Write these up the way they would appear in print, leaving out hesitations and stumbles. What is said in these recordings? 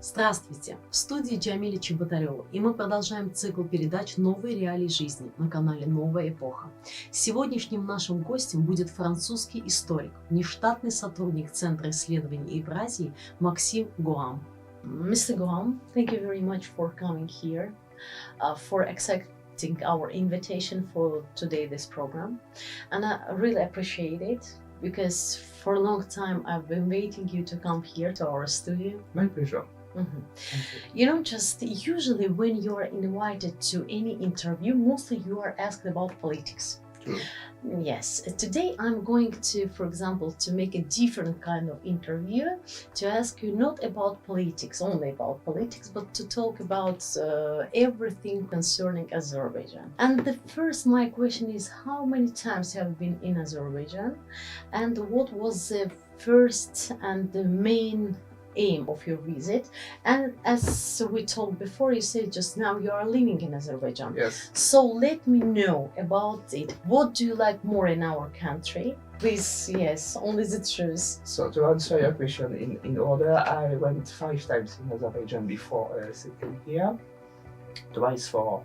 Здравствуйте! В студии Джамиля Чеботарева, и мы продолжаем цикл передач «Новые реалии жизни» на канале «Новая эпоха». Сегодняшним нашим гостем будет французский историк, внештатный сотрудник Центра исследований Евразии Максим Гоам. Mr. Goam, thank you very much for coming here, for accepting our invitation for today this program, and I really appreciate it because for a long time I've been waiting you to come here to our studio. My pleasure. Mhm. Just usually when you are invited to any interview, mostly you are asked about politics. True. Yes, today I'm going to, for example, to make a different kind of interview, to ask you not about politics, only about politics, but to talk about everything concerning Azerbaijan. And the first, my question is, how many times have you been in Azerbaijan? And what was the first and the main aim of your visit? And as we talked before, you said just now you are living in Azerbaijan. Yes. So let me know about it. What do you like more in our country? Please, yes, only the truth. So to answer your question in order, I went 5 times in Azerbaijan before settling here. Twice for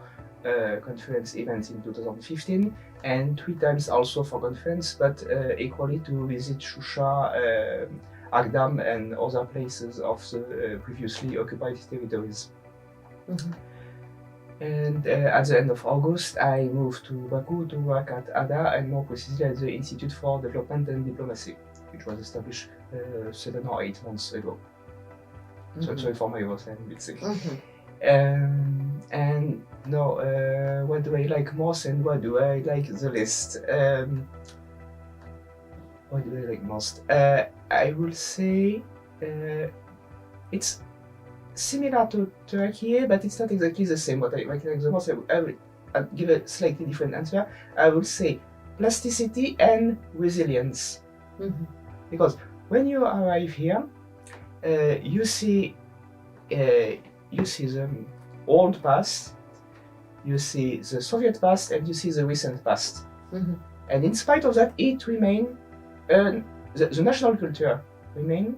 conference events in 2015 and 3 times also for conference, but equally to visit Shusha, Agdam and other places of the previously occupied territories. Mhm. And at the end of August, I moved to Baku to work at ADA, and more precisely at the Institute for Development and Diplomacy, which was established 7 or 8 months ago. So sorry for my voice, I'm a bit sick. And no, what do I like most and what do I like the least? What do I like most? I will say it's similar to Turkey, but it's not exactly the same. What I like the most, I'll give a slightly different answer. I will say plasticity and resilience. Mhm. Because when you arrive here, you see the old past, you see the Soviet past, and you see the recent past. Mhm. And in spite of that, it remains the national culture remain,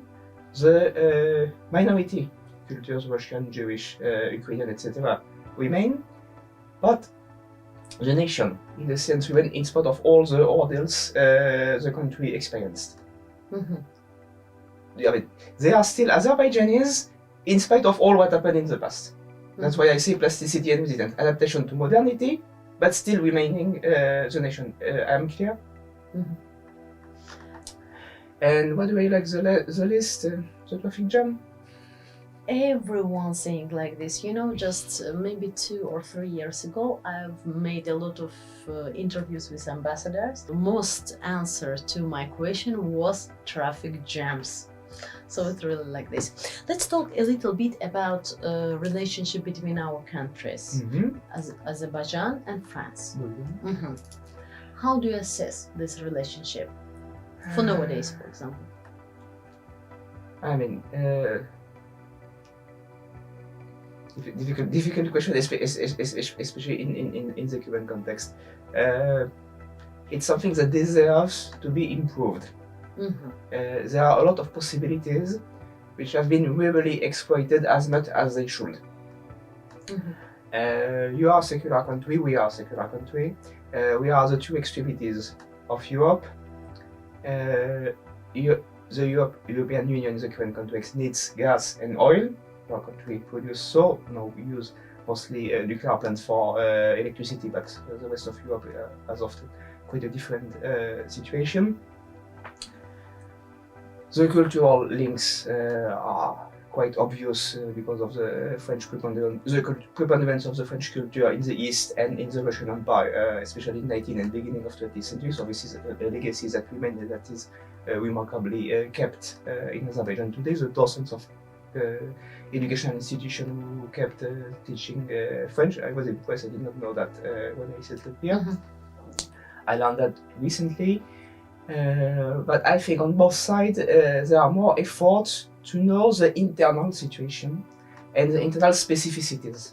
the minority cultures, Russian, Jewish, Ukrainian, etc. remain, but the nation, in the sense, remain in spite of all the ordeals the country experienced. Mhm. I mean, they are still Azerbaijanis in spite of all what happened in the past. That's why I say plasticity and resilience, adaptation to modernity, but still remaining the nation. I'm clear? Mhm. And what do I like the least? The traffic jam? Everyone saying like this, just maybe 2 or 3 years ago, I've made a lot of interviews with ambassadors. The most answer to my question was traffic jams. So it's really like this. Let's talk a little bit about relationship between our countries, Azerbaijan and France. Mhm. How do you assess this relationship for nowadays, for example? I mean, difficult question, especially in the current context. It's something that deserves to be improved. There are a lot of possibilities which have been really exploited as much as they should. You are a secular country, we are a secular country. We are the 2 extremities of Europe. The European Union in the current context needs gas and oil. Our country produces so. No, we use mostly nuclear plants for electricity, but the rest of Europe has often quite a different situation. The cultural links are quite obvious because of the French preponderance of the French culture in the East and in the Russian Empire, especially in 19th and beginning of 20th century. So this is a legacy that remains and that is remarkably kept in Azerbaijan today. The dozens of educational institutions who kept teaching French. I was impressed. I did not know that when I settled here. I learned that recently. But I think on both sides there are more efforts to know the internal situation and the internal specificities.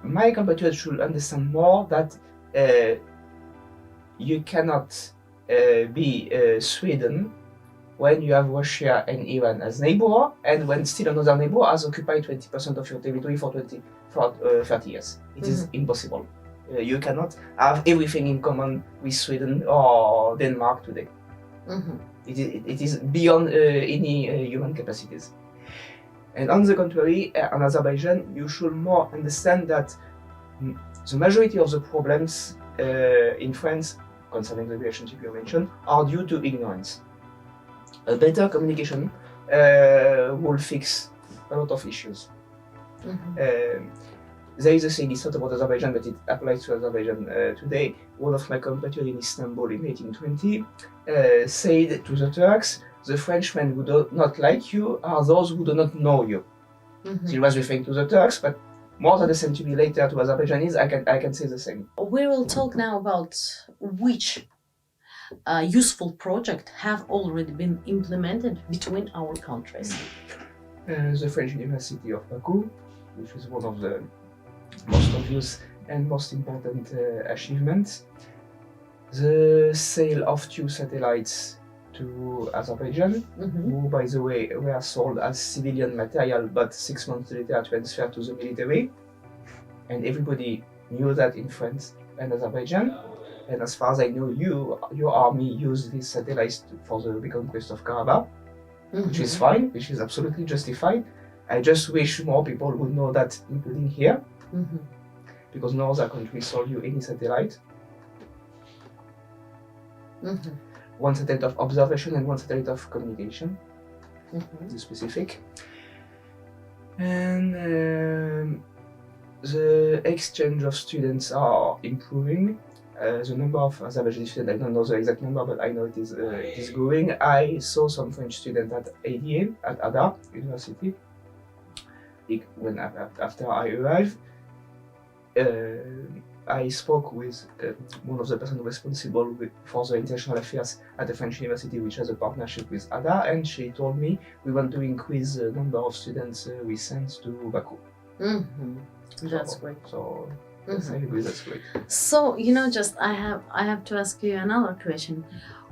My compatriots should understand more that you cannot be Sweden when you have Russia and Iran as neighbor, and when still another neighbor has occupied 20% of your territory for 30 years. It is impossible. You cannot have everything in common with Sweden or Denmark today. It is beyond any human capacities. And on the contrary, in Azerbaijan, you should more understand that the majority of the problems in France concerning the relationship you mentioned are due to ignorance. A better communication will fix a lot of issues. There is a saying, it's not about Azerbaijan, but it applies to Azerbaijan today. One of my compatriots in Istanbul in 1820 said to the Turks, the Frenchmen who do not like you are those who do not know you. He was referring to the Turks, but more than a century later to Azerbaijanis, I can say the same. We will talk now about which useful projects have already been implemented between our countries. The French University of Baku, which is one of the most obvious and most important achievements. The sale of 2 satellites to Azerbaijan, who, by the way, were sold as civilian material, but 6 months later transferred to the military. And everybody knew that in France and Azerbaijan. And as far as I know, your army used these satellites for the reconquest of Karabakh, which is fine, which is absolutely justified. I just wish more people would know that, including here, because no other country sold you any satellite. 1 satellite of observation and 1 satellite of communication, the specific. And the exchange of students are improving. The number of Azerbaijani students, I don't know the exact number, but I know it is growing. I saw some French students at ADA, at Ada University, after I arrived. I spoke with one of the persons responsible for the international affairs at the French University, which has a partnership with ADA, and she told me we want to increase the number of students we send to Baku. That's great. So I agree, that's great. So I have to ask you another question.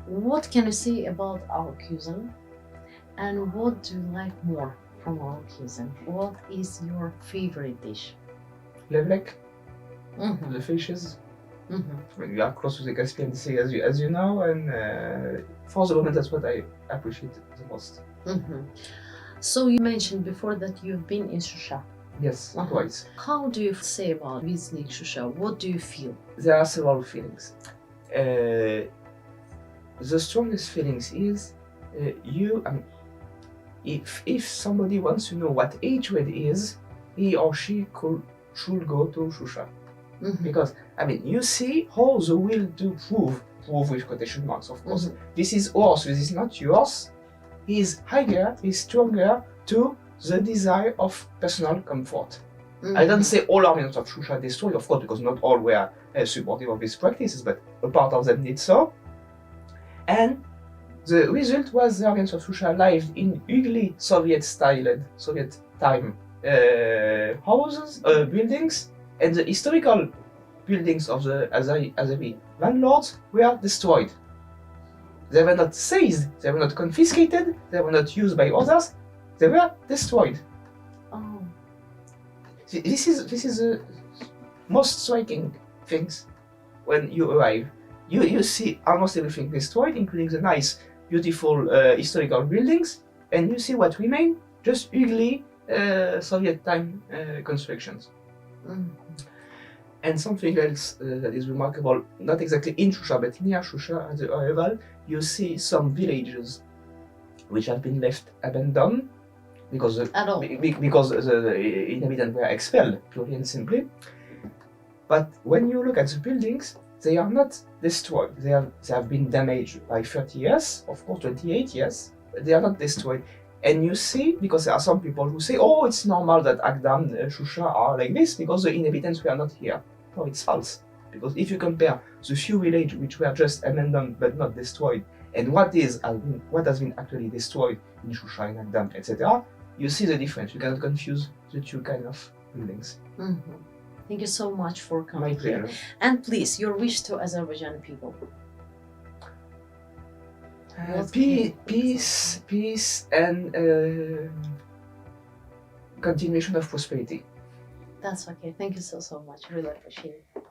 What can you say about our cuisine, and what do you like more from our cuisine? What is your favorite dish? Levlek. The fishes. We are close to the Caspian Sea, as you know, and for the moment, that's what I appreciate the most. So you mentioned before that you've been in Shusha. Yes, twice. How do you say about visiting Shusha? What do you feel? There are several feelings. The strongest feelings is if somebody wants to know what hatred is, he or she should go to Shusha. Because, you see how the will to prove with quotation marks, of course. This is ours, this is not yours. Is higher, is stronger to the desire of personal comfort. I don't say all Armenians of Shusha destroyed, of course, because not all were supportive of these practices, but a part of them did so. And the result was the Armenians of Shusha lived in ugly Soviet-styled, Soviet time houses, buildings, and the historical buildings of the Azeri landlords were destroyed. They were not seized, they were not confiscated, they were not used by others, they were destroyed. Oh. This is the most striking things when you arrive. You see almost everything destroyed, including the nice, beautiful historical buildings, and you see what remain, just ugly Soviet time constructions. And something else that is remarkable, not exactly in Shusha, but near Shusha at the arrival, you see some villages which have been left abandoned because the inhabitants were expelled, purely and simply. But when you look at the buildings, they are not destroyed. They have been damaged by 30 years, of course 28 years, but they are not destroyed. And you see, because there are some people who say, oh, it's normal that Agdam, Shusha are like this because the inhabitants were not here. No, it's false. Because if you compare the few villages which were just abandoned but not destroyed, and what has been actually destroyed in Shusha, in Agdam, etc., you see the difference. You cannot confuse the two kind of buildings. Thank you so much for coming My here. pleasure. And please, your wish to Azerbaijani people. What can you Peace, and continuation of prosperity. That's okay. Thank you so much. Really appreciate it.